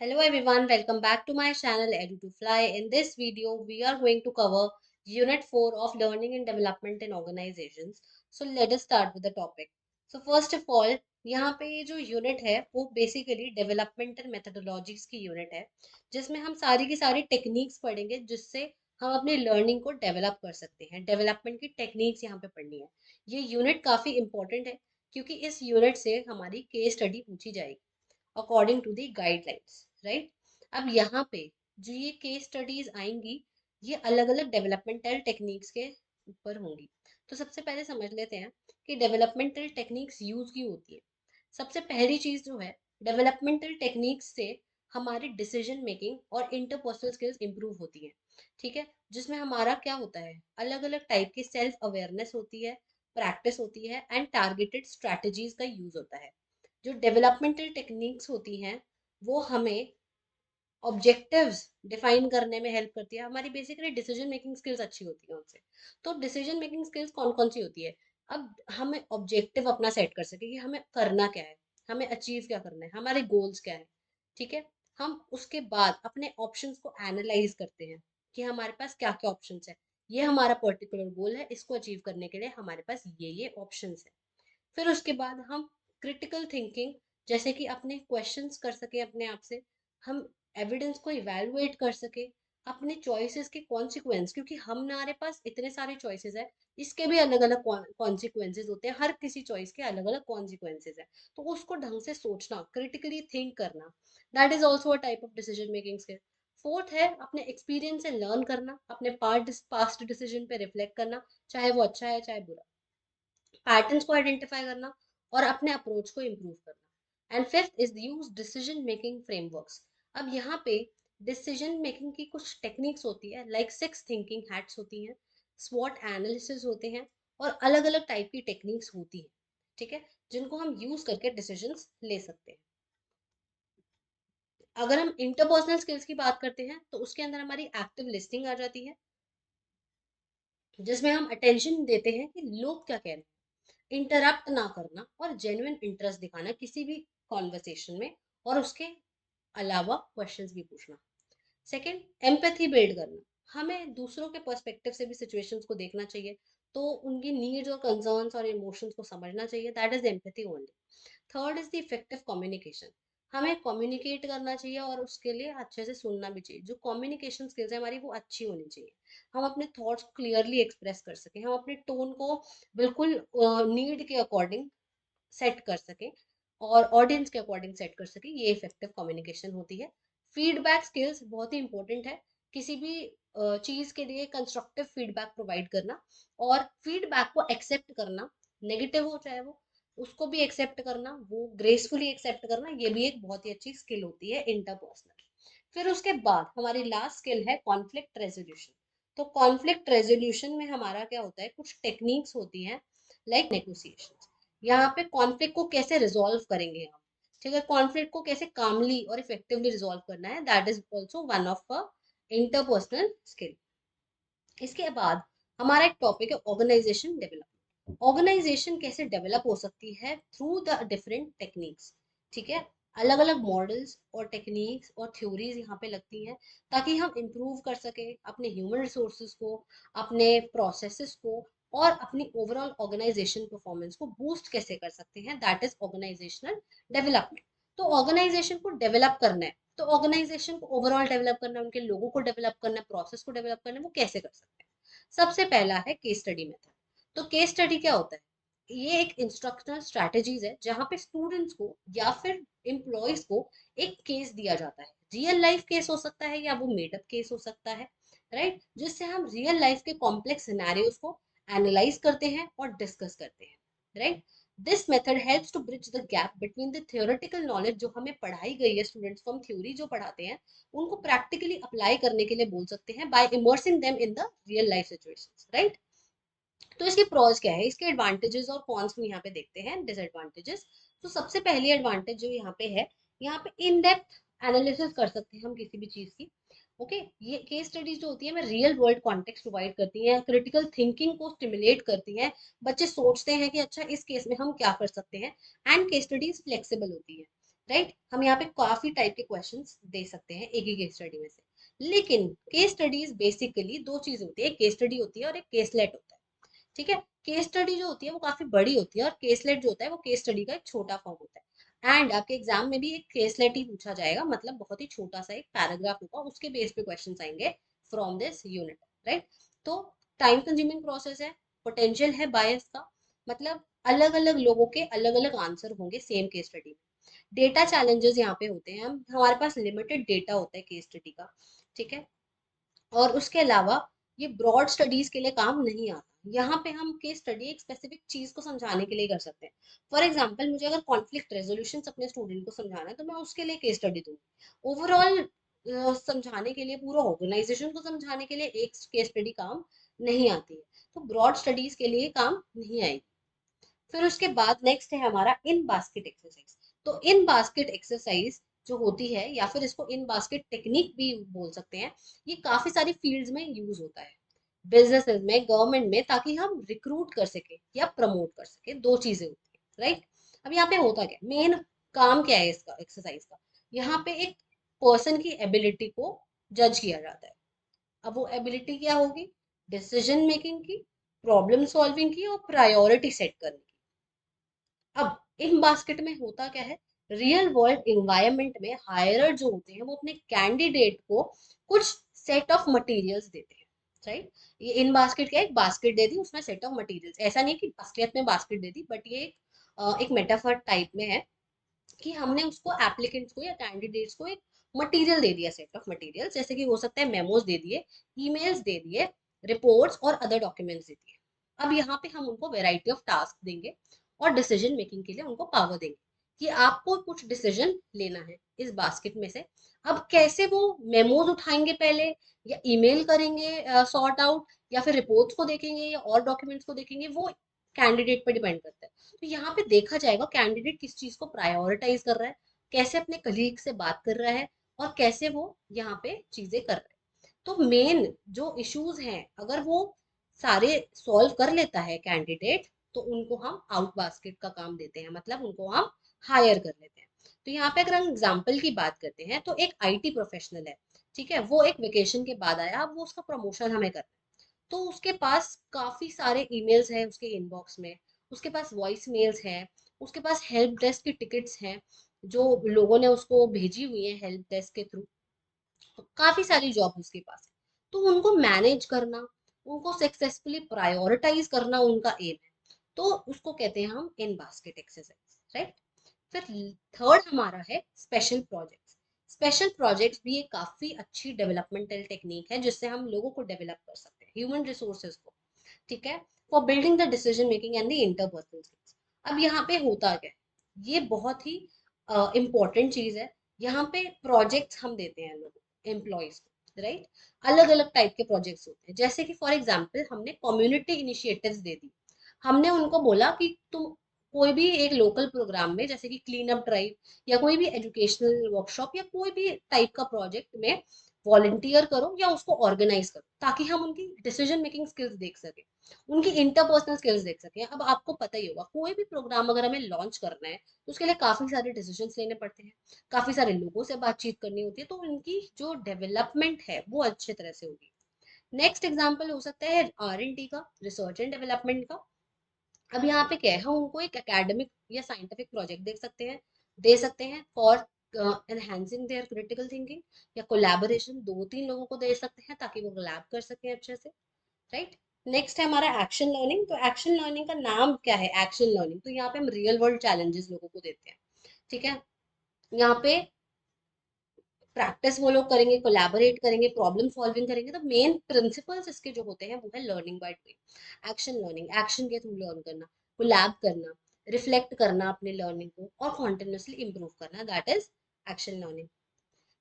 Hello everyone, welcome back to my channel Edu2Fly. In this video, we are going to cover Unit 4 of Learning and Development in Organizations. So let us start with the topic. So first of all, यहाँ पे ये जो unit है वो basically developmental methodologies की unit है जिसमें हम सारी की सारी टेक्निक्स पढ़ेंगे जिससे हम अपनी लर्निंग को डेवलप कर सकते हैं। डेवलपमेंट की टेक्निक्स यहाँ पे पढ़नी है। ये यूनिट काफ़ी इंपॉर्टेंट है क्योंकि इस यूनिट से हमारी केस स्टडी पूछी जाएगी according to the guidelines, right. अब यहाँ पे जो ये केस स्टडीज आएंगी ये अलग अलग डेवलपमेंटल टेक्निक्स के ऊपर होंगी। तो सबसे पहले समझ लेते हैं कि डेवलपमेंटल टेक्निक्स यूज क्यों होती है। सबसे पहली चीज जो है, डेवलपमेंटल टेक्निक्स से हमारी डिसीजन मेकिंग और इंटरपर्सनल स्किल्स इंप्रूव होती है। ठीक है, जिसमें हमारा क्या होता है, अलग अलग टाइप की सेल्फ अवेयरनेस होती है, प्रैक्टिस होती है एंड टारगेटेड स्ट्रैटेजीज का यूज होता है। जो डेवलपमेंटल टेक्निक्स होती हैं वो हमें ऑब्जेक्टिव्स डिफाइन करने में हेल्प करती है। हमारी बेसिकली डिसीजन मेकिंग स्किल्स अच्छी होती है उनसे। तो डिसीजन मेकिंग स्किल्स कौन कौन सी होती है, अब हमें ऑब्जेक्टिव अपना सेट कर सके कि हमें करना क्या है, हमें अचीव क्या करना है, हमारे गोल्स क्या है। ठीक है, हम उसके बाद अपने ऑप्शंस को एनालाइज करते हैं कि हमारे पास क्या क्या ऑप्शंस है। ये हमारा पर्टिकुलर गोल है, इसको अचीव करने के लिए हमारे पास ये ऑप्शंस है। फिर उसके बाद हम क्रिटिकल थिंकिंग, जैसे कि अपने क्वेश्चंस कर सके अपने आप से, हम एविडेंस को इवेलुएट कर सके, अपने चॉइसेस के कॉन्सिक्वेंस, क्योंकि हमारे पास इतने सारे चॉइसेस है, इसके भी अलग अलग कॉन्सिक्वेंसेज होते हैं, हर किसी चॉइस के अलग अलग कॉन्सिक्वेंसेज है। तो उसको ढंग से सोचना, क्रिटिकली थिंक करना, that is also a type of decision making skill. Fourth है अपने एक्सपीरियंस से लर्न करना, अपने पास्ट डिसीजन पे रिफ्लेक्ट करना, चाहे वो अच्छा है चाहे बुरा, पैटर्न्स को आइडेंटिफाई करना और अपने अप्रोच को इम्प्रूव करना। And fifth is use decision making frameworks. अब यहाँ पे डिसीजन मेकिंग की कुछ टेक्निक्स होती है, लाइक सिक्स थिंकिंग हैट्स होती हैं, स्वॉट एनालिसिस होते हैं और अलग अलग टाइप की टेक्निक्स होती हैं। ठीक है, जिनको हम यूज करके डिसीजंस ले सकते हैं। अगर हम इंटरपर्सनल स्किल्स की बात करते हैं तो उसके अंदर हमारी एक्टिव लिस्टिंग आ जाती है, जिसमें हम अटेंशन देते हैं कि लोग क्या कह रहे हैं, इंटरप्ट ना करना और जेन्युइन इंटरेस्ट दिखाना किसी भी कॉन्वर्सेशन में, और उसके अलावा क्वेश्चंस भी पूछना। सेकंड, एम्पैथी बिल्ड करना, हमें दूसरों के पर्सपेक्टिव से भी सिचुएशंस को देखना चाहिए, तो उनकी नीड्स और कंसर्न्स और इमोशंस को समझना चाहिए, that is empathy only. Third is the effective communication, हमें कम्युनिकेट करना चाहिए और उसके लिए अच्छे से सुनना भी चाहिए। जो कम्युनिकेशन स्किल्स है हमारी वो अच्छी होनी चाहिए, हम अपने थॉट्स को क्लियरली एक्सप्रेस कर सकें, हम अपने टोन को बिल्कुल नीड के अकॉर्डिंग सेट कर सकें और ऑडियंस के अकॉर्डिंग सेट कर सकें, ये इफेक्टिव कम्युनिकेशन होती है। फीडबैक स्किल्स बहुत ही इंपॉर्टेंट है, किसी भी चीज के लिए कंस्ट्रक्टिव फीडबैक प्रोवाइड करना और फीडबैक को एक्सेप्ट करना, नेगेटिव हो चाहे वो, उसको भी एक्सेप्ट करना, वो ग्रेसफुली एक्सेप्ट करना, ये भी एक बहुत ही अच्छी स्किल होती है इंटरपर्सनल। फिर उसके बाद हमारी लास्ट स्किल है कॉन्फ्लिक्ट रेजोल्यूशन। तो कॉन्फ्लिक्ट रेजोल्यूशन में हमारा क्या होता है, कुछ टेक्निक्स होती हैं लाइक नेगोशिएशन। यहाँ पे कॉन्फ्लिक्ट को कैसे रिजॉल्व करेंगे हम, ठीक है, कॉन्फ्लिक्ट को कैसे कामली और इफेक्टिवली रिजॉल्व करना है, that is also one of a interpersonal skill. इसके बाद हमारा एक टॉपिक है ऑर्गेनाइजेशन डेवलपमेंट। ऑर्गेनाइजेशन कैसे डेवलप हो सकती है थ्रू द डिफरेंट टेक्निक्स। ठीक है, अलग अलग मॉडल्स और टेक्निक्स और थ्योरीज यहाँ पे लगती हैं ताकि हम इम्प्रूव कर सके अपने ह्यूमन रिसोर्सेज को, अपने प्रोसेसेस को और अपनी ओवरऑल ऑर्गेनाइजेशन परफॉर्मेंस को बूस्ट कैसे कर सकते हैं, दैट इज ऑर्गेनाइजेशनल डेवलपमेंट। तो ऑर्गेनाइजेशन को डेवलप करना है, तो ऑर्गेनाइजेशन को ओवरऑल डेवलप करना है, उनके लोगों को डेवलप करना है, प्रोसेस को डेवलप करना है, वो कैसे कर सकते हैं। सबसे पहला है केस स्टडी मेथड। तो केस स्टडी क्या होता है, ये एक इंस्ट्रक्शनल स्ट्रेटेजीज है जहां पे स्टूडेंट्स को या फिर एम्प्लॉयज को एक केस दिया जाता है, रियल लाइफ केस हो सकता है या वो मेडअप केस हो सकता है, राइट, जिससे हम रियल लाइफ के कॉम्प्लेक्स सिनेरियोज को एनालाइज करते हैं और डिस्कस करते हैं, right. This method helps to bridge the gap between the theoretical knowledge जो हमें पढ़ाई गई है, स्टूडेंट्स को हम थ्योरी जो पढ़ाते हैं उनको प्रैक्टिकली अप्लाई करने के लिए बोल सकते हैं, by immersing them in the real life situations, right. तो इसके प्रॉस क्या है, इसके एडवांटेजेस और कॉन्स भी यहाँ पे देखते हैं, डिसएडवांटेजेस। तो सबसे पहली एडवांटेज जो यहाँ पे है, यहाँ पे इन डेप्थ एनालिसिस कर सकते हैं हम किसी भी चीज की। ओके, ये केस स्टडीज जो होती है हमें रियल वर्ल्ड कॉन्टेक्स्ट प्रोवाइड करती हैं, क्रिटिकल थिंकिंग को स्टिमुलेट करती हैं, बच्चे सोचते हैं कि अच्छा इस केस में हम क्या कर सकते हैं, एंड केस स्टडीज फ्लेक्सिबल होती है। राइट। हम यहाँ पे काफी टाइप के क्वेश्चंस दे सकते हैं एक ही केस स्टडी में से। लेकिन केस स्टडीज बेसिकली दो चीज होती है, एक केस स्टडी होती है और एक केसलेट होता है। ठीक है। केस स्टडी जो होती है वो काफी बड़ी होती है और केसलेट जो होता है वो केस स्टडी का एक छोटा फॉर्म होता है। एंड आपके एग्जाम में भी एक केसलेट ही पूछा जाएगा, मतलब बहुत ही छोटा सा एक पैराग्राफ होगा, उसके बेस पे क्वेश्चन आएंगे फ्रॉम दिस यूनिट। राइट। तो टाइम कंज्यूमिंग प्रोसेस है, पोटेंशियल है बायस का, मतलब अलग अलग लोगों के अलग अलग आंसर होंगे सेम केस स्टडी में। डेटा चैलेंजेस यहाँ पे होते हैं, हम हमारे पास लिमिटेड डेटा होता है केस स्टडी का। ठीक है। और उसके अलावा ये ब्रॉड स्टडीज के लिए काम नहीं आता। यहाँ पे हम केस स्टडी एक स्पेसिफिक चीज को समझाने के लिए कर सकते हैं। फॉर एग्जाम्पल मुझे अगर कॉन्फ्लिक्ट रेजोल्यूशन अपने स्टूडेंट को समझाना है तो मैं उसके लिए केस स्टडी दूंगी। ओवरऑल समझाने के लिए, पूरा ऑर्गेनाइजेशन को समझाने के लिए एक केस स्टडी काम नहीं आती है, तो ब्रॉड स्टडीज के लिए काम नहीं आएगी। फिर उसके बाद नेक्स्ट है हमारा इन बास्केट एक्सरसाइज। तो इन बास्केट एक्सरसाइज जो होती है, या फिर इसको इन बास्केट टेक्निक भी बोल सकते हैं, ये काफी सारी फील्ड्स में यूज होता है, बिजनेसेस में, गवर्नमेंट में, ताकि हम रिक्रूट कर सके या प्रमोट कर सके। दो चीजें होती है, राइट। अब यहाँ पे होता क्या, मेन काम क्या है इसका एक्सरसाइज का, यहाँ पे एक पर्सन की एबिलिटी को जज किया जाता है। अब वो एबिलिटी क्या होगी, डिसीजन मेकिंग की, प्रॉब्लम सॉल्विंग की और प्रायोरिटी सेट करने की। अब इन बास्केट में होता क्या है, रियल वर्ल्ड इन्वायरमेंट में हायरर जो होते हैं वो अपने कैंडिडेट को कुछ सेट ऑफ मटेरियल्स देते हैं। राइट। ये इन बास्केट क्या है, एक बास्केट दे दी, उसमें सेट ऑफ मटेरियल्स, ऐसा नहीं कि असलियत में बास्केट दे दी, बट ये एक मेटाफर टाइप में है कि हमने उसको एप्लीकेंट्स को या कैंडिडेट्स को एक मटेरियल दे दिया, सेट ऑफ मटेरियल, जैसे कि हो सकता है मेमोज दे दिए, ईमेल्स दे दिए, रिपोर्ट्स और अदर डॉक्यूमेंट्स दे दिए। अब यहाँ पे हम उनको वेराइटी ऑफ टास्क देंगे और डिसीजन मेकिंग के लिए उनको पावर देंगे कि आपको कुछ डिसीजन लेना है इस बास्केट में से। अब कैसे वो मेमोज उठाएंगे पहले, या ईमेल करेंगे सॉर्ट आउट, या फिर रिपोर्ट्स को देखेंगे या और डॉक्यूमेंट्स को देखेंगे, वो कैंडिडेट पर डिपेंड करता है। तो यहाँ पे देखा जाएगा कैंडिडेट किस चीज को प्रायोरिटाइज कर रहा है, कैसे अपने कलीग से बात कर रहा है, और कैसे वो यहाँ पे चीजें कर रहा है। तो मेन जो इश्यूज हैं अगर वो सारे सॉल्व कर लेता है कैंडिडेट, तो उनको हम आउट बास्केट का काम देते हैं, मतलब उनको हम हायर कर लेते हैं। तो यहाँ पे अगर हम एग्जाम्पल की बात करते हैं तो एक आईटी प्रोफेशनल है, ठीक है, वो एक वेकेशन के बाद आया, अब वो उसका प्रमोशन हमें करना है। तो उसके पास काफी सारे ईमेल्स हैं उसके इनबॉक्स में, उसके पास वॉइस मेल्स हैं, उसके पास हेल्प डेस्क की टिकट्स हैं जो लोगों ने उसको भेजी हुई है हेल्प डेस्क के थ्रू। तो काफी सारी जॉब उसके पास है, तो उनको मैनेज करना, उनको सक्सेसफुली प्रायोरिटाइज करना उनका एम है। तो उसको कहते हैं हम इन बास्केट एक्सरसाइज, राइट। फिर थर्ड हमारा है स्पेशल प्रोजेक्ट्स। स्पेशल प्रोजेक्ट्स भी एक काफी अच्छी डेवलपमेंटल टेक्निक है जिससे हम लोगों को डेवलप कर सकते हैं, ह्यूमन रिसोर्सेज को। ठीक है। For building the decision making and the interpersonal skills. अब यहाँ पे होता क्या है, ये बहुत ही इंपॉर्टेंट चीज है। यहाँ पे प्रोजेक्ट्स हम देते हैं लोगों एम्प्लॉयज को, राइट। अलग अलग टाइप के प्रोजेक्ट्स होते हैं, जैसे कि फॉर एग्जाम्पल हमने कम्युनिटी इनिशिएटिव्स दे दी। हमने उनको बोला कि तुम कोई भी एक लोकल प्रोग्राम में, जैसे कि क्लीन अप ड्राइव या कोई भी एजुकेशनल वर्कशॉप या कोई भी टाइप का प्रोजेक्ट में वॉलंटियर करो या उसको ऑर्गेनाइज करो, ताकि हम उनकी डिसीजन मेकिंग स्किल्स देख सके, उनकी इंटरपर्सनल स्किल्स देख सके। अब आपको पता ही होगा कोई भी प्रोग्राम अगर हमें लॉन्च करना है तो उसके लिए काफी सारे डिसीजंस लेने पड़ते हैं, काफी सारे लोगों से बातचीत करनी होती है, तो उनकी जो डेवलपमेंट है वो अच्छे तरह से होगी। नेक्स्ट एग्जाम्पल हो सकता है R&D का, रिसर्च एंड डेवलपमेंट का। अब यहाँ पे क्या है, हम उनको एक एकेडमिक या साइंटिफिक प्रोजेक्ट दे सकते हैं for enhancing their critical thinking, या कोलैबोरेशन, दो तीन लोगों को दे सकते हैं ताकि वो कोलैब कर सकें अच्छे से, राइट। नेक्स्ट है हमारा एक्शन लर्निंग। तो एक्शन लर्निंग का नाम क्या है, एक्शन लर्निंग, तो यहाँ पे हम रियल वर्ल्ड चैलेंजेस लोगों को देते हैं। ठीक है। यहाँ पे प्रैक्टिस वो लोग करेंगे, कोलैबोरेट करेंगे, प्रॉब्लम सॉल्विंग करेंगे। तो मेन प्रिंसिपल्स इसके जो होते हैं वो है learning by doing. Action learning, action के थ्रू लर्न करना, कोलैब करना, रिफ्लेक्ट करना अपने लर्निंग को, और कॉन्टिन्यूसली इंप्रूव करना, दैट इज एक्शन लर्निंग।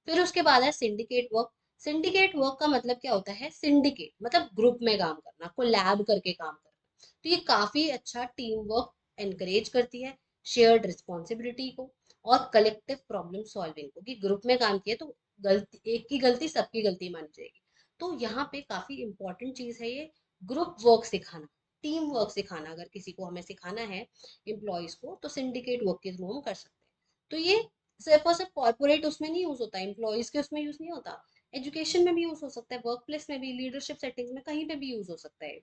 फिर उसके बाद है सिंडिकेट वर्क। सिंडिकेट वर्क का मतलब क्या होता है, सिंडिकेट मतलब ग्रुप में काम करना, कोलैब करके काम करना। तो ये काफी अच्छा टीम वर्क एनकरेज करती है, शेयर्ड रिस्पॉन्सिबिलिटी को और कलेक्टिव प्रॉब्लम सॉल्विंग को, कि ग्रुप में काम किया तो गलती, एक की गलती सबकी गलती मानी जाएगी। तो यहाँ पे काफी इंपॉर्टेंट चीज है ये, ग्रुप वर्क सिखाना, टीम वर्क सिखाना। अगर किसी को हमें सिखाना है एम्प्लॉयज को, तो सिंडिकेट वर्क के थ्रू हम कर सकते हैं। तो ये सिर्फ और सिर्फ कॉर्पोरेट उसमें नहीं यूज होता, एम्प्लॉयज के उसमें यूज नहीं होता, एजुकेशन में भी यूज हो सकता है, वर्क प्लेस में भी, लीडरशिप सेटिंग्स में, कहीं पे भी यूज हो सकता है।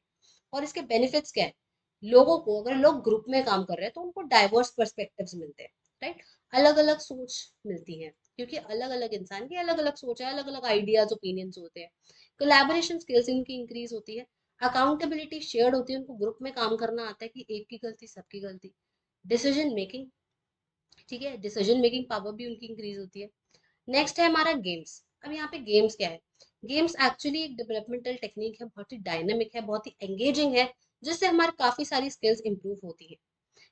और इसके बेनिफिट्स क्या है? लोगों को, अगर लोग ग्रुप में काम कर रहे हैं तो उनको डाइवर्स पर्सपेक्टिव्स मिलते हैं, राइट? अलग अलग सोच मिलती है, क्योंकि अलग अलग इंसान की अलग अलग सोच है, अलग अलग आइडियाज ओपिनियंस होते हैं। कोलैबोरेशन स्किल्स इनकी इंक्रीज होती है, अकाउंटेबिलिटी शेयर्ड होती है, उनको ग्रुप में काम करना आता है कि एक की गलती सबकी गलती। डिसीजन मेकिंग, ठीक है, डिसीजन मेकिंग पावर भी उनकी इंक्रीज होती है। नेक्स्ट है हमारा गेम्स। अब यहाँ पे गेम्स क्या है? गेम्स एक्चुअली एक डेवलपमेंटल टेक्निक है, बहुत ही डायनामिक है, बहुत ही एंगेजिंग है, जिससे हमारी काफी सारी स्किल्स इंप्रूव होती है।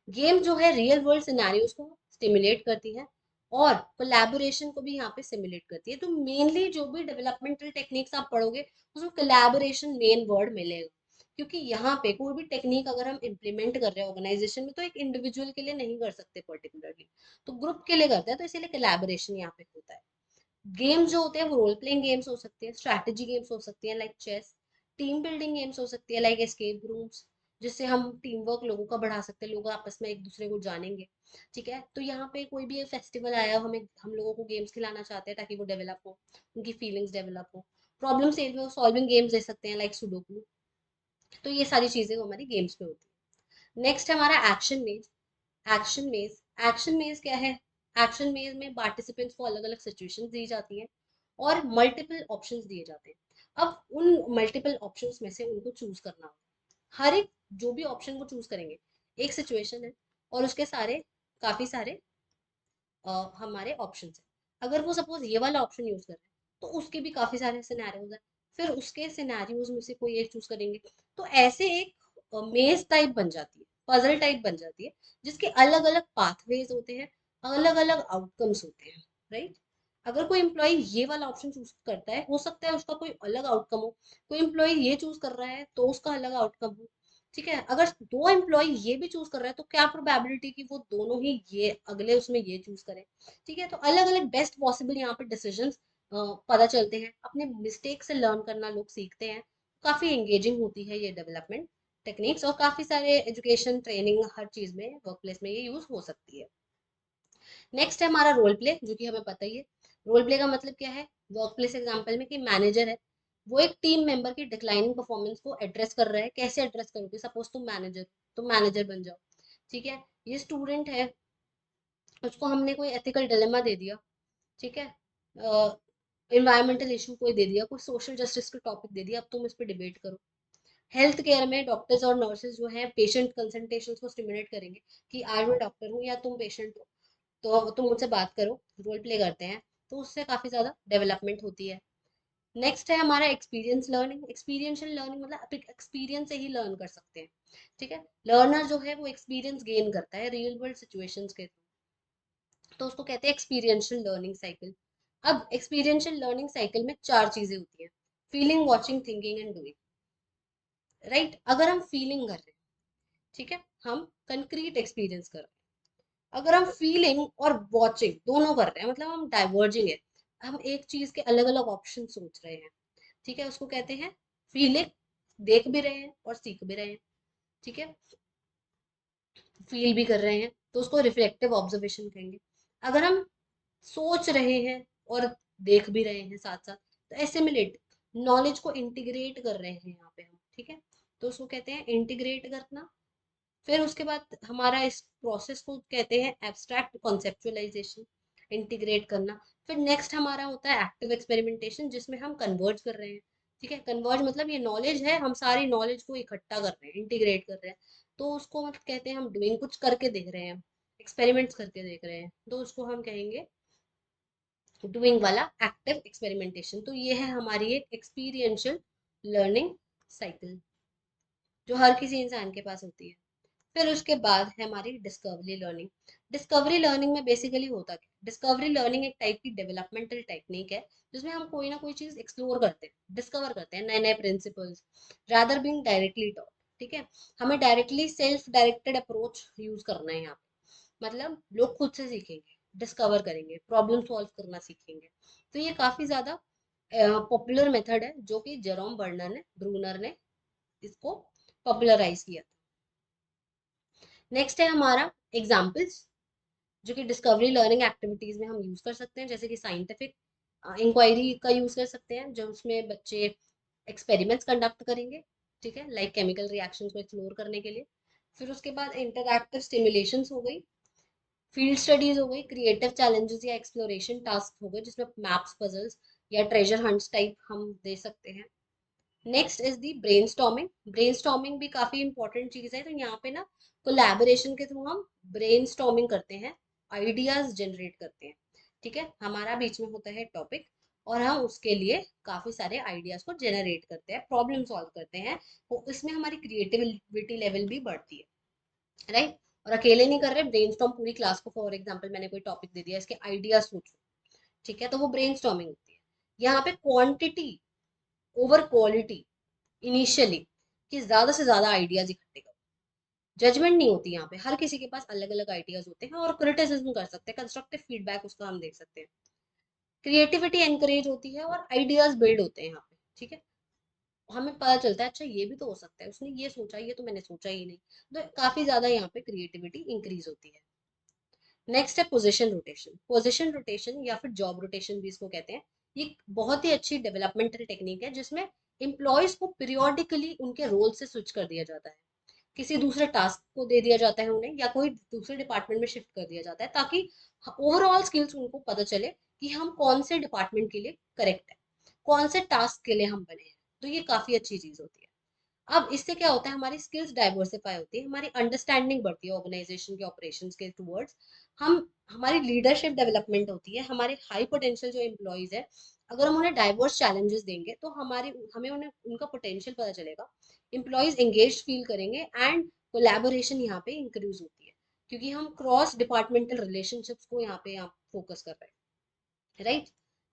गेम जो है रियल वर्ल्ड सिनेरियोज को स्टिमुलेट करती है और कोलैबोरेशन को भी यहाँ पे सिमुलेट करती है। तो मेनली जो भी डेवलपमेंटल टेक्निक्स आप पढ़ोगे उसमें कोलैबोरेशन मेन वर्ड मिलेगा, क्योंकि यहाँ पे कोई भी टेक्निक अगर हम इम्प्लीमेंट कर रहे हैं ऑर्गेनाइजेशन में तो एक इंडिविजुअल के लिए नहीं कर सकते पर्टिकुलरली, तो ग्रुप के लिए करते हैं, तो इसीलिए कोलैबोरेशन यहाँ पे होता है। गेम्स जो होते हैं वो रोल प्लेइंग गेम्स हो सकते हैं, स्ट्रैटेजी गेम्स हो सकती हैं like chess, team building games हो सकती है लाइक एस्केप रूम्स, जिससे हम टीम वर्क लोगों का बढ़ा सकते हैं, लोग आपस में एक दूसरे को जानेंगे। ठीक है, तो यहाँ पे कोई भी फेस्टिवल आया, हमें हम लोगों को गेम्स खिलाना चाहते हैं ताकि वो डेवलप हो, उनकी फीलिंग्स डेवलप हो। प्रॉब्लम सॉल्विंग गेम्स दे सकते हैं लाइक सुडोकू। तो ये सारी चीजें हमारी गेम्स में होती है। नेक्स्ट है हमारा एक्शन मेज। एक्शन मेज, एक्शन मेज क्या है? एक्शन मेज में पार्टिसिपेंट्स को अलग अलग सिचुएशंस दी जाती हैं और मल्टीपल ऑप्शंस दिए जाते हैं। अब उन मल्टीपल ऑप्शंस में से उनको चूज करना होगा। हर एक जो भी ऑप्शन वो चूज करेंगे, एक सिचुएशन है और उसके सारे, काफी सारे हमारे ऑप्शंस हैं। अगर वो सपोज ये वाला ऑप्शन यूज कर रहे हैं तो उसके भी काफी सारे सिनेरियोज हैं, फिर उसके सिनेरियोज में से कोई एक चूज करेंगे, तो ऐसे एक मेज टाइप बन जाती है, पजल टाइप बन जाती है, जिसके अलग अलग पाथवेज होते हैं, अलग अलग आउटकम्स होते हैं, राइट? अगर कोई एम्प्लॉय ये वाला ऑप्शन चूज करता है, हो सकता है उसका कोई अलग आउटकम हो, कोई एम्प्लॉय ये चूज कर रहा है तो उसका अलग आउटकम हो। ठीक है, अगर दो एम्प्लॉय ये भी चूज कर रहा है तो क्या प्रोबेबिलिटी कि वो दोनों ही ये अगले उसमें ये चूज करें। ठीक है, तो अलग अलग बेस्ट पॉसिबल यहाँ पे डिसीजंस पता चलते हैं, अपने मिस्टेक से लर्न करना लोग सीखते हैं। काफी एंगेजिंग होती है ये डेवलपमेंट टेक्निक्स, और काफी सारे एजुकेशन ट्रेनिंग हर चीज में वर्क प्लेस में ये यूज हो सकती है। नेक्स्ट है हमारा रोल प्ले, जो कि हमें पता ही है। रोल प्ले का मतलब क्या है? वर्क प्लेस एग्जाम्पल में कि मैनेजर है, वो एक टीम मेंबर की डिक्लाइनिंग परफॉर्मेंस को एड्रेस कर रहा है। कैसे एड्रेस करोगे? सपोज तुम मैनेजर, तुम मैनेजर बन जाओ। ठीक है, ये स्टूडेंट है, उसको हमने कोई एथिकल डिलेमा दे दिया। ठीक है, इन्वायरमेंटल इशू कोई दे दिया, कोई सोशल जस्टिस का टॉपिक दे दिया, अब तुम इस पर डिबेट करो। हेल्थ केयर में डॉक्टर्स और नर्सेज जो हैं पेशेंट कंसल्टेशन को स्टिमुलेट करेंगे कि आज मैं डॉक्टर हूँ या तुम पेशेंट हो, तो तुम मुझसे बात करो, रोल प्ले करते हैं, तो उससे काफी ज्यादा डेवलपमेंट होती है। नेक्स्ट है हमारा एक्सपीरियंस लर्निंग। एक्सपीरियंशियल लर्निंग मतलब आप एक्सपीरियंस से ही लर्न कर सकते हैं। ठीक है, लर्नर जो है वो एक्सपीरियंस गेन करता है रियल वर्ल्ड सिचुएशंस के थ्रू, तो उसको कहते हैं एक्सपीरियंशियल लर्निंग साइकिल। अब एक्सपीरियंशियल लर्निंग साइकिल में चार चीजें होती हैं: feeling, watching, thinking and doing. Right, अगर हम फीलिंग कर रहे हैं, ठीक है, हम कंक्रीट एक्सपीरियंस कर रहे हैं। अगर हम फीलिंग और वॉचिंग दोनों कर रहे हैं, मतलब हम डाइवर्जिंग है, हम एक चीज के अलग अलग ऑप्शन सोच रहे हैं, ठीक है, उसको कहते हैं फीलिंग। देख भी रहे हैं और सीख भी रहे हैं। ठीक है, फील भी कर रहे हैं तो उसको रिफ्लेक्टिव ऑब्जर्वेशन कहेंगे। अगर हम सोच रहे हैं और देख भी रहे हैं साथ साथ, तो एसिमिलेट, नॉलेज को इंटीग्रेट कर रहे हैं यहाँ पे हम। ठीक है, तो उसको कहते हैं इंटीग्रेट करना। फिर उसके बाद हमारा इस प्रोसेस को कहते हैं एब्स्ट्रैक्ट कॉन्सेप्चुअलाइजेशन, इंटीग्रेट करना। फिर नेक्स्ट हमारा होता है एक्टिव एक्सपेरिमेंटेशन, जिसमें हम कन्वर्ज कर रहे हैं। ठीक है, कन्वर्ज मतलब ये नॉलेज है, हम सारी नॉलेज को इकट्ठा कर रहे हैं, इंटीग्रेट कर रहे हैं, तो उसको मतलब कहते हैं हम डूइंग, कुछ करके देख रहे हैं, एक्सपेरिमेंट्स करके देख रहे हैं, तो उसको हम कहेंगे डूइंग वाला एक्टिव एक्सपेरिमेंटेशन। तो ये है हमारी एक एक्सपीरियंशियल लर्निंग साइकिल जो हर किसी इंसान के पास होती है। फिर उसके बाद है हमारी डिस्कवरी लर्निंग। डिस्कवरी लर्निंग में बेसिकली होता क्या? डिस्कवरी लर्निंग एक टाइप की डेवलपमेंटल टेक्निक है, जिसमें हम कोई ना कोई चीज एक्सप्लोर करते हैं, डिस्कवर करते हैं, नए नए principles, rather being directly taught. ठीक है, हमें directly self directed approach use करना है यहाँ पे, मतलब लोग खुद से सीखेंगे, डिस्कवर करेंगे, प्रॉब्लम सॉल्व करना सीखेंगे। तो ये काफी ज्यादा पॉपुलर मेथड है, जो कि जेरोम ब्रूनर ने इसको पॉपुलराइज किया। नेक्स्ट है हमारा एग्जाम्पल्स। जो कि डिस्कवरी लर्निंग एक्टिविटीज में हम यूज कर सकते हैं, जैसे कि साइंटिफिक इंक्वायरी का यूज कर सकते हैं, जो उसमें बच्चे एक्सपेरिमेंट्स कंडक्ट करेंगे, ठीक है, लाइक केमिकल रिएक्शंस को एक्सप्लोर करने के लिए। फिर उसके बाद इंटरैक्टिव स्टिमुलेशंस हो गई, फील्ड स्टडीज हो गई, क्रिएटिव चैलेंजेस या एक्सप्लोरेशन टास्क हो गए, जिसमें मैप्स, पजल्स या ट्रेजर हंट्स टाइप हम दे सकते हैं। Next is the brainstorming. Brainstorming भी काफी इंपॉर्टेंट चीज है। तो यहाँ पे ना कोलैबोरेशन के थ्रू हम ब्रेनस्टॉर्मिंग करते हैं, आइडियाज जनरेट करते हैं, ठीक है। हमारा बीच में होता है टॉपिक और हम उसके लिए काफी सारे आइडियाज को जनरेट करते हैं, प्रॉब्लम सॉल्व करते हैं, तो इसमें हमारी क्रिएटिविटी लेवल भी बढ़ती है, राइट। और अकेले नहीं कर रहे ब्रेनस्टॉर्म, पूरी क्लास को, फॉर एग्जाम्पल मैंने कोई टॉपिक दे दिया, इसके आइडियाज सोचो, ठीक है, तो वो ब्रेनस्टॉर्मिंग होती है। यहाँ पे क्वांटिटी ओवर क्वालिटी इनिशियली, कि ज्यादा से ज्यादा आइडियाज इकट्ठे करो। जजमेंट नहीं होती यहाँ पे, हर किसी के पास अलग अलग आइडियाज होते हैं और क्रिटिसिज्म कर सकते हैं, कंस्ट्रक्टिव फीडबैक उसका हम देख सकते हैं। क्रिएटिविटी एनकरेज होती है और आइडियाज बिल्ड होते हैं यहाँ पे, ठीक है। हमें पता चलता है अच्छा ये भी तो हो सकता है, उसने ये सोचा, ये तो मैंने सोचा ही नहीं। तो काफी ज्यादा यहाँ पे क्रिएटिविटी इंक्रीज होती है। नेक्स्ट है पोजीशन रोटेशन। पोजीशन रोटेशन या फिर जॉब रोटेशन भी इसको कहते हैं। ये एक बहुत ही अच्छी डेवलपमेंटल टेक्निक है, जिसमें एम्प्लॉयज को पीरियोडिकली उनके रोल से स्विच कर दिया जाता है, किसी दूसरे टास्क को दे दिया जाता है उन्हें, या कोई दूसरे डिपार्टमेंट में शिफ्ट कर दिया जाता है, ताकि ओवरऑल स्किल्स उनको पता चले कि हम कौन से डिपार्टमेंट के लिए करेक्ट है, कौन से टास्क के लिए हम बने हैं। तो ये काफी अच्छी चीज होती है। अब इससे क्या होता है, हमारी स्किल्स डाइवर्सिफाई होती है, हमारी अंडरस्टैंडिंग बढ़ती है ऑर्गेनाइजेशन के ऑपरेशंस के टुवर्ड्स। हम हमारी लीडरशिप डेवलपमेंट होती है। हमारे हाई पोटेंशियल जो एम्प्लॉयज है, अगर हम उन्हें डाइवर्स चैलेंजेस देंगे तो हमें उन्हें उनका पोटेंशियल पता चलेगा, एम्प्लॉयज एंगेज फील करेंगे एंड कोलैबोरेशन यहाँ पे इंक्रीज होती है, क्योंकि हम क्रॉस डिपार्टमेंटल रिलेशनशिप्स को यहाँ फोकस कर रहे हैं, राइट।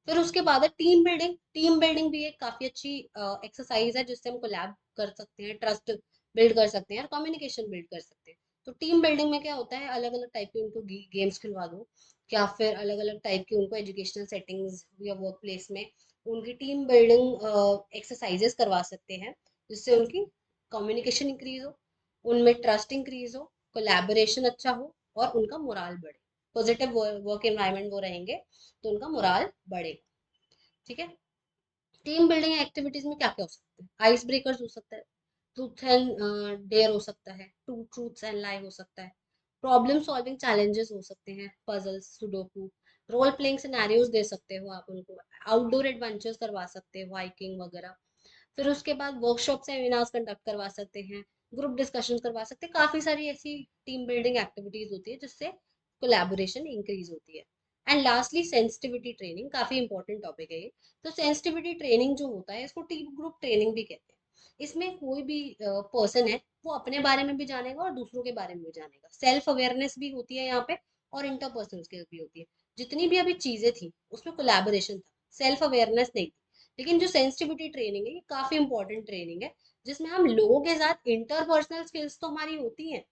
फिर उसके बाद है टीम बिल्डिंग। टीम बिल्डिंग भी एक काफी अच्छी एक्सरसाइज है, जिससे हम कोलैब कर सकते हैं, ट्रस्ट बिल्ड कर सकते हैं और कम्युनिकेशन बिल्ड कर सकते हैं। तो टीम बिल्डिंग में क्या होता है, अलग अलग टाइप के उनको गेम्स खिलवा दो, या फिर अलग अलग टाइप के उनको एजुकेशनल सेटिंग्स या वर्क प्लेस में उनकी टीम बिल्डिंग एक्सरसाइजेस करवा सकते हैं, जिससे उनकी कम्युनिकेशन इंक्रीज हो, उनमें ट्रस्ट इंक्रीज हो, कोलैबोरेशन अच्छा हो और उनका मोराल बढ़े, पॉजिटिव वर्क एनवायरनमेंट वो रहेंगे तो उनका मोराल बढ़ेगा, ठीक है। टीम बिल्डिंग एक्टिविटीज में क्या क्या हो सकता है, आइस ब्रेकर्स हो सकता है, ट्रूथ एंड डेयर हो सकता है, टू ट्रूथ्स एंड लाई हो सकता है, प्रॉब्लम सॉल्विंग चैलेंजेस हो सकते हैं, puzzles, sudoku, role playing scenarios दे सकते हो आप उनको, आउटडोर एडवेंचर्स करवा सकते हो, हाइकिंग वगैरह। फिर उसके बाद वर्कशॉप सेमिनार्स कंडक्ट करवा सकते हैं, ग्रुप डिस्कशन करवा सकते हैं, काफी सारी ऐसी टीम बिल्डिंग एक्टिविटीज होती है जिससे कोलैबोरेशन इंक्रीज होती है। एंड लास्टली सेंसिटिविटी ट्रेनिंग, काफी इंपॉर्टेंट टॉपिक है ये। तो सेंसिटिविटी ट्रेनिंग जो होता है, इसको टीम ग्रुप ट्रेनिंग भी कहते हैं। इसमें कोई भी पर्सन है वो अपने बारे में भी जानेगा और दूसरों के बारे में भी जानेगा, सेल्फ अवेयरनेस भी होती है यहाँ पे और इंटरपर्सनल स्किल्स भी होती है। जितनी भी अभी चीजें थी उसमें कोलैबोरेशन था, सेल्फ अवेयरनेस नहीं थी। लेकिन जो सेंसिटिविटी ट्रेनिंग है ये काफी इंपॉर्टेंट ट्रेनिंग है, जिसमें हम लोगों के साथ इंटरपर्सनल स्किल्स तो हमारी होती हैं,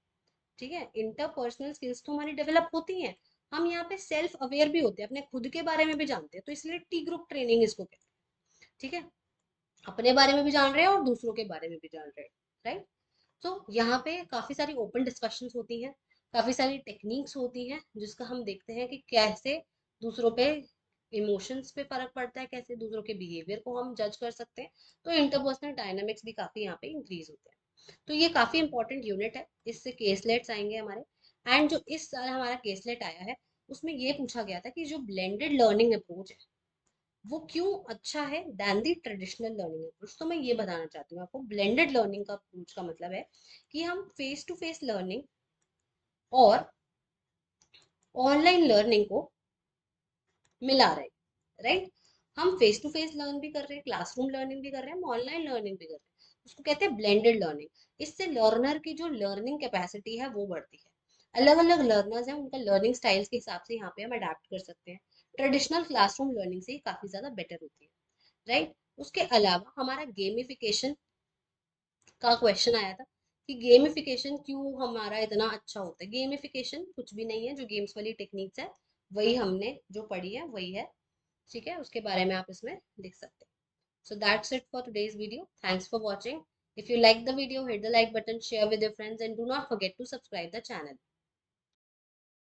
ठीक है, इंटरपर्सनल स्किल्स तो हमारी डेवलप होती हैं, हम यहाँ पे सेल्फ अवेयर भी होते हैं, अपने खुद के बारे में भी जानते हैं, तो इसलिए टी ग्रुप ट्रेनिंग इसको कहते हैं, ठीक है। अपने बारे में भी जान रहे हैं और दूसरों के बारे में भी जान रहे हैं, राइट। तो यहाँ पे काफी सारी ओपन डिस्कशंस होती हैं, काफी सारी टेक्निक्स होती हैं, जिसका हम देखते हैं कि कैसे दूसरों पे इमोशंस पे फर्क पड़ता है, कैसे दूसरों के बिहेवियर को हम जज कर सकते हैं। तो इंटरपर्सनल डायनामिक्स भी काफी यहाँ पे इंक्रीज होते हैं। तो ये काफी इंपॉर्टेंट यूनिट है, इससे केसलेट्स आएंगे हमारे। एंड जो इस साल हमारा केसलेट आया है, उसमें ये पूछा गया था कि जो ब्लेंडेड लर्निंग अप्रोच है वो क्यों अच्छा है than the traditional learning approach. तो मैं ये बताना चाहती हूँ आपको, ब्लेंडेड लर्निंग का अप्रोच का मतलब है कि हम फेस टू फेस लर्निंग और ऑनलाइन लर्निंग को मिला रहे हैं, राइट। हम फेस टू फेस लर्न भी कर रहे हैं, क्लासरूम लर्निंग भी कर रहे हैं, हम ऑनलाइन लर्निंग भी कर रहे हैं, उसको कहते हैं ब्लेंडेड लर्निंग। इससे लर्नर की जो लर्निंग कैपेसिटी है वो बढ़ती है। अलग अलग लर्नर्स हैं, उनका लर्निंग स्टाइल्स के हिसाब से यहाँ पे हम अडेप्ट कर सकते हैं। ट्रेडिशनल क्लासरूम लर्निंग से काफी ज्यादा बेटर होती है, राइट। उसके अलावा हमारा गेमिफिकेशन का क्वेश्चन आया था कि गेमिफिकेशन क्यों हमारा इतना अच्छा होता है। गेमिफिकेशन कुछ भी नहीं है, जो गेम्स वाली टेक्निक्स है वही हमने जो पढ़ी है वही है, ठीक है, उसके बारे में आप इसमें लिख सकते हैं। So that's it for today's video. Thanks for watching. If you like the video, hit the like button, share with your friends, and do not forget to subscribe the channel.